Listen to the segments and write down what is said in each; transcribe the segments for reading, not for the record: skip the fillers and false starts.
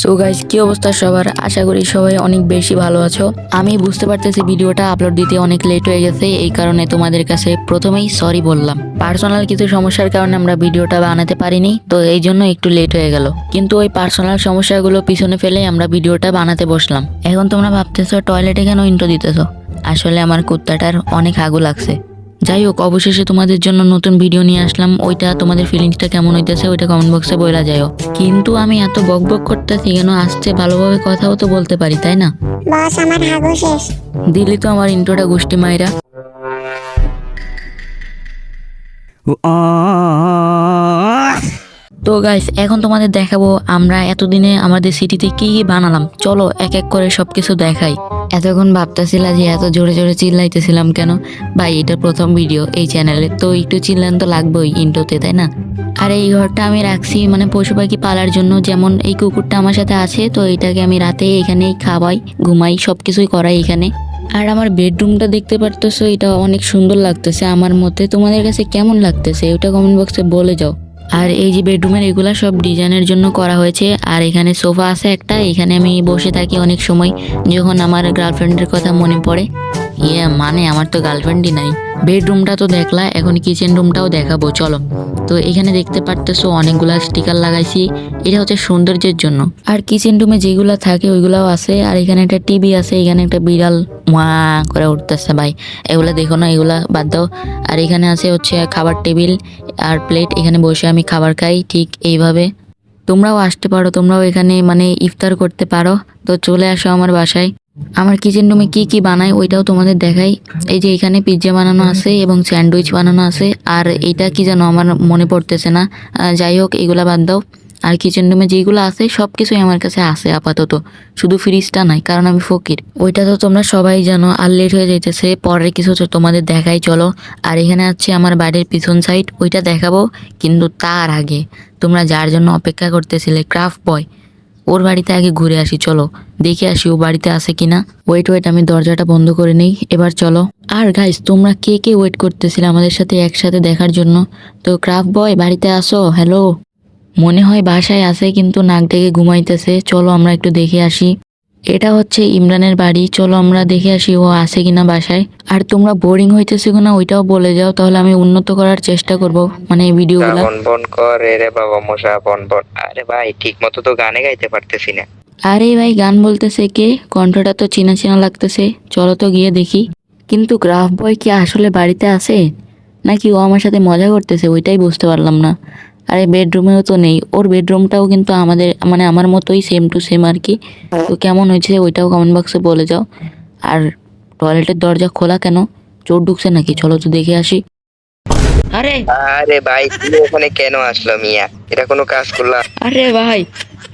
So guys, কি অবস্থা সবার? আশা করি সবাই অনেক বেশি ভালো আছো। আমি বুঝতে পারতেছি ভিডিওটা আপলোড দিতে অনেক লেট হয়ে গেছে, এই কারণে তোমাদের কাছে প্রথমেই সরি বললাম। পার্সোনাল কিছু সমস্যার কারণে আমরা ভিডিওটা বানাতে পারিনি, তো এই জন্য একটু লেট হয়ে গেল। কিন্তু ওই পার্সোনাল সমস্যাগুলো পিছনে ফেলে আমরা ভিডিওটা বানাতে বসলাম। এখন তোমরা ভাবতেছো টয়লেটে কেন ইন্ট্রো দিতেছো? আসলে আমার কুত্তাটার অনেক হাগু লাগছে। যাই হোক, অবশেষে তোমাদের জন্য নতুন ভিডিও নিয়ে আসলাম। ওইটা তোমাদের ফিলিংসটা কেমন হইতেছে ওইটা কমেন্ট বক্সে বইলা যাও। কিন্তু আমি এত বকবক করতেছি কেন? আসছে ভালোভাবে কথাও তো বলতে পারি, তাই না? বস আমার হাগু শেষ। দিলি তো আমার ইন্ট্রোটা গোষ্ঠী মাইরা। তো গাইস, এখন তোমাদের দেখাবো আমরা এতদিনে আমাদের সিটিতে কি কি বানালাম। চলো এক এক করে সবকিছু দেখাই। এতক্ষণ ভাবতেছিলা যে এত জোরে জোরে চিল্লাইতেছিলাম কেন? ভাই, এটা প্রথম ভিডিও এই চ্যানেলে, তো একটু চিল্লান তো লাগবেই ইন্ট্রোতে, তাই না? আর এই ঘরটা আমি রাখছি মানে পশু পাখি পালার জন্য। যেমন এই কুকুরটা আমার সাথে আছে, তো এটাকে আমি রাতে এখানেই খাওয়াই, ঘুমাই, সবকিছুই করাই এখানে। আর আমার বেডরুমটা দেখতে পারতেছো, এটা অনেক সুন্দর লাগতেছে আমার মতে। তোমাদের কাছে কেমন লাগতেছে ওটা কমেন্ট বক্সে বলে যাও। আর এই যে বেডরুমের এগুলা সব ডিজাইনের জন্য করা হয়েছে। আর এখানে সোফা আছে একটা, এখানে আমি বসে থাকি অনেক সময় যখন আমার গার্লফ্রেন্ডের কথা মনে পড়ে। মানে আমার তো গার্লফ্রেন্ডই নাই। বেডরুমটা তো দেখলা, এখন কিচেন রুমটাও দেখাবো চলো। তো এখানে দেখতে পারতেছো অনেকগুলা স্টিকার লাগাইছি, এটা হচ্ছে সৌন্দর্যের জন্য। আর কিচেন রুমে যেগুলা থাকে ওইগুলাও আছে। আর এখানে একটা টিভি আছে, এখানে একটা বিড়াল মা করে উঠতেছে। ভাই, এগুলা দেখো না, এগুলা বাদ দাও। আর এখানে আছে হচ্ছে খাবার টেবিল আর প্লেট, এখানে বসে আমি খাবার খাই ঠিক এইভাবে। তোমরাও আসতে পারো, তোমরাও এখানে মানে ইফতার করতে পারো। তো চলে আসো আমার বাসায়। আমার কিচেন রুমে কি কি বানাই ওইটাও তোমাদের দেখাই। এই যে এখানে পিৎজা বানানো আছে এবং স্যান্ডউইচ বানানো আছে। আর এইটা কি যেন আমার মনে পড়তেছে না। যাই হোক, এগুলা বাদ দাও। আর কিচেন রুমে যেগুলো আছে সব কিছুই আমার কাছে আছে আপাতত, শুধু ফ্রিজটা নাই, কারণ আমি ফকির। ওইটা তো তোমরা সবাই জানো। আর লেট হয়ে যাইতেছে, পরের কিছু তো তোমাদের দেখাই চলো। আর এখানে আছে আমার বাড়ির পিছন সাইড, ওইটা দেখাবো। কিন্তু তার আগে তোমরা যার জন্য অপেক্ষা করতেছিলে, ক্রাফট বয়, ওর বাড়িতে আগে ঘুরে আসি চলো, দেখে আসি ও বাড়িতে আছে কিনা। ওয়েট ওয়েট, আমি দরজাটা বন্ধ করে নেই, এবার চলো। আর গাইস, তোমরা কে কে ওয়েট করতেছিলে আমাদের সাথে একসাথে দেখার জন্য? তো ক্রাফট বয় বাড়িতে আসো, হ্যালো। মনে হয় বাসায় আছে কিন্তু নাক ডেকে ঘুমাইতেছে, চলো আমরা একটু দেখে আসি। এটা হচ্ছে ইমরানের বাড়ি, চলো আমরা দেখে আসি ও আছে কিনা বাসায়। আর তোমরা বোরিং হইতেছে কিনা ওইটাও বলে যাও, তাহলে আমি উন্নত করার চেষ্টা করব মানে এই ভিডিওগুলো। বন বন করে রে বাবা মশা বন বন। আরে ভাই, ঠিক মতো তো গানে গাইতে পারতেছি না। আরে ভাই, গান বলতেছে কে? কণ্ঠটা তো চেনা চেনা লাগতেছে, চলো তো গিয়ে দেখি। কিন্তু গ্রাফ বয় কি আসলে বাড়িতে আছে নাকি ও আমার সাথে মজা করতেছে ওইটাই বুঝতে পারলাম না। আরে বেডরুমেও তো নেই, ওর বেডরুমটাও কিন্তু আমাদের মানে আমার মতোই সেম টু সেম আর কি। তো কেমন হয়েছে ওইটাও কমেন্ট বক্সে বলে যাও। আর টয়লেটের দরজা খোলা কেন? চোর ঢুকছে নাকি? চলো তো দেখে আসি। আরে আরে ভাই, তুমি ওখানে কেন আসলো মিয়া? এটা কোনো কাজ করলা? আরে ভাই,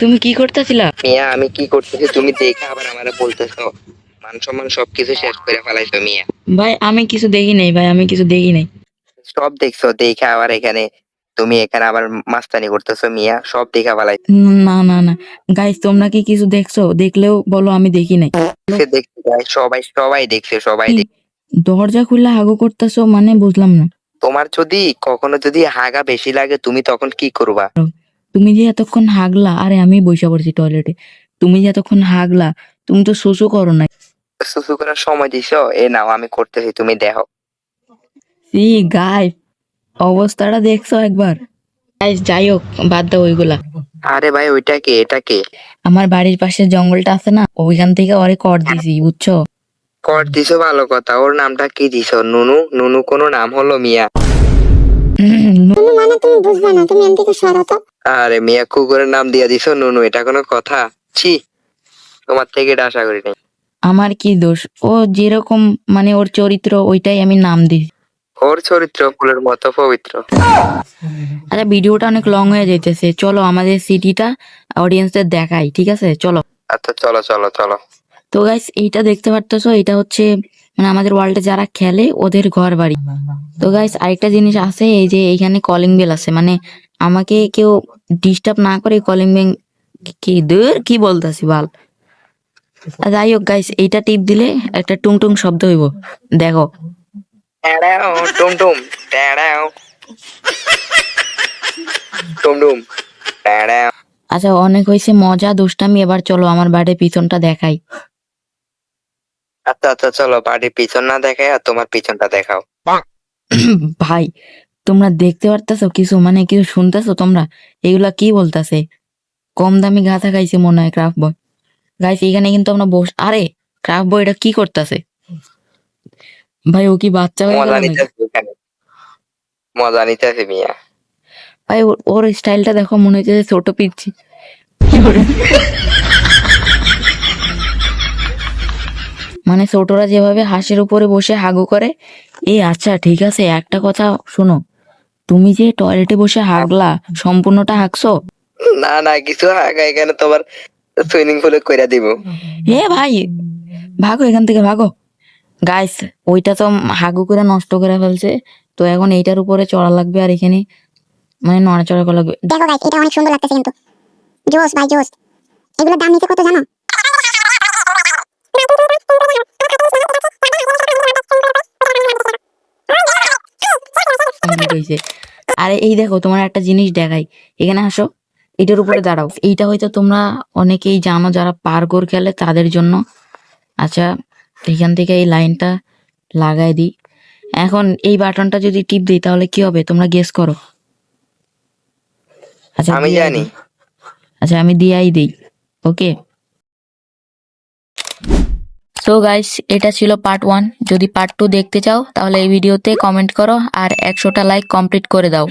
তুমি কি করতেছিলা? মিয়া, আমি কি করতেছি তুমি দেখে আবার আমারে বলতেছো? মান সম্মান সবকিছু শেষ করে ফেলাইছো মিয়া। ভাই আমি কিছু দেখি নাই, ভাই আমি কিছু দেখি নাই। সব দেখছো, দেখে আবার এখানে তুমি এখানে আবার মাস্তানি করতেছো মিয়া, সব দেখা ফেলাইছো। না না না, গাইস তোমরা কি কিছু দেখছো? দেখলেও বলো আমি দেখি নাই। দেখতে ভাই, সবাই সবাই দেখছে, সবাই কি, দেখছে। দরজা খুললে হাগু করতেছো মানে বুঝলাম না। তোমার যদি কখনো যদি হাগা বেশি লাগে তুমি তখন কি করবা? তুমি যে এতক্ষণ হাগলা, আরে আমি বইসা পড়ছি টয়লেটে। তুমি যে এতক্ষণ হাগলা, তুমি তো শোষও করো না। সুসু করার সময় দিছো, এ নাও আমি করতেছি, তুমি দেখো। সি গাইস, অবস্থাটা দেখছো একবার? গাইস যাই হোক, বাদ দাও ওইগুলা। আরে ভাই, ওইটা কে? এটা কে? আমার বাড়ির পাশে জঙ্গলটা আছে না, ওইখান থেকে ওরে কর দিছি বুঝছো। কর দিছো ভালো কথা, ওর নামটা কি দিছো? নুনু? নুনু কোনো নাম হলো মিয়া? তুমি মানে তুমি বুঝবে না, তুমি এখান থেকে সরো তো। আরে মিয়া, কুকুরের নাম দিয়া দিছো নুনু, এটা কোনো কথা? ছি, তোমার থেকে এটা আশা করি নাই। আমার কি দোষ? ও যেরকম মানে ওর চরিত্র ওইটাই আমি নাম দিই। ওর চরিত্র ফুলের মতো পবিত্র। আচ্ছা, ভিডিওটা অনেক লং হয়ে যাইতেছে, চলো আমাদের সিটিটা অডিয়েন্সদের দেখাই, ঠিক আছে চলো। আচ্ছা চলো চলো চলো। তো গাইস, এইটা দেখতে পারতেছো, এটা হচ্ছে মানে আমাদের ওয়ার্ল্ডে যারা খেলে ওদের ঘর বাড়ি। তো গাইস, আরেকটা জিনিস আছে, এই যে এইখানে কলিং বেল আছে, মানে আমাকে কেউ ডিস্টার্ব না করে কলিং বেল। কি দূর কি বলতাছি বাল। যাই হোক গাইস, এইটা টিপ দিলে একটা টুং টুং শব্দ হইব, দেখো। ট্যাড়াও, টুমটুম ট্যাড়াও, টুমটুম ট্যাড়াও। আচ্ছা অনেক হয়েছে মজা দুষ্টামি, এবার চলো আমার বাড়ির পিছনটা দেখাই। আচ্ছা আচ্ছা চলো, বাড়ির পিছন না দেখাই আর তোমার পিছনটা দেখাও। ভাই তোমরা দেখতে পারতেছো কিছু, মানে কিছু শুনতেছো তোমরা? এগুলা কি বলতেছে? কম দামি গাথা খাইছে মনে হয় ক্রাফট বয়। গাইস এখানে কিন্তু আমরা আরে ক্রাফট বয় এটা কি করতেছে? ভাই ও কি বাচ্চা হয়ে গেল মজা নাকি? নিতেছি এখানে, মজা নিতেছি মিয়া। ভাই ওর স্টাইলটা দেখো, মনে হচ্ছে যে ছোট পিচ্ছি। মানে ছোটরা যেভাবে হাঁসের উপরে বসে হাগু করে। এই আচ্ছা ঠিক আছে, একটা কথা শোনো, তুমি যে টয়লেটে বসে হাগলা, সম্পূর্ণটা হাগছো? না না, কিছু আগে এখানে তোমার সুইমিং পুলে কইরা দিব। এ ভাই ভাগো এখান থেকে ভাগো। গাইস ওইটা তো হাগু করে নষ্ট করে ফেলছে, তো এখন এইটার উপরে চড়া লাগবে আর এখানে মানে নড়াচড়া করা লাগবে। দেখো গাইস, এটা অনেক সুন্দর লাগতেছে কিন্তু। জোস ভাই জোস। এগুলোর দাম নিচে কত জানো? কমপ্লিট হয়েছে। আরে এই দেখো তোমার একটা জিনিস দেখাই, এখানে আসো, এটার উপরে দাঁড়াও। এইটা হয়তো তোমরা অনেকেই জানো যারা পার্কোর খেলে তাদের জন্য। আচ্ছা এখান থেকে এই লাইনটা লাগাই দিই। এখন এই বাটনটা যদি টিপ দিই তাহলে কি হবে তোমরা গেস করো। আচ্ছা আমি দিয়াই জানি। দিই। আচ্ছা আমি দিয়াই দিই। ওকে, সো গাইস এটা ছিল পার্ট 1। যদি পার্ট 2 দেখতে চাও তাহলে এই ভিডিওতে কমেন্ট করো আর 100টা লাইক কমপ্লিট করে দাও।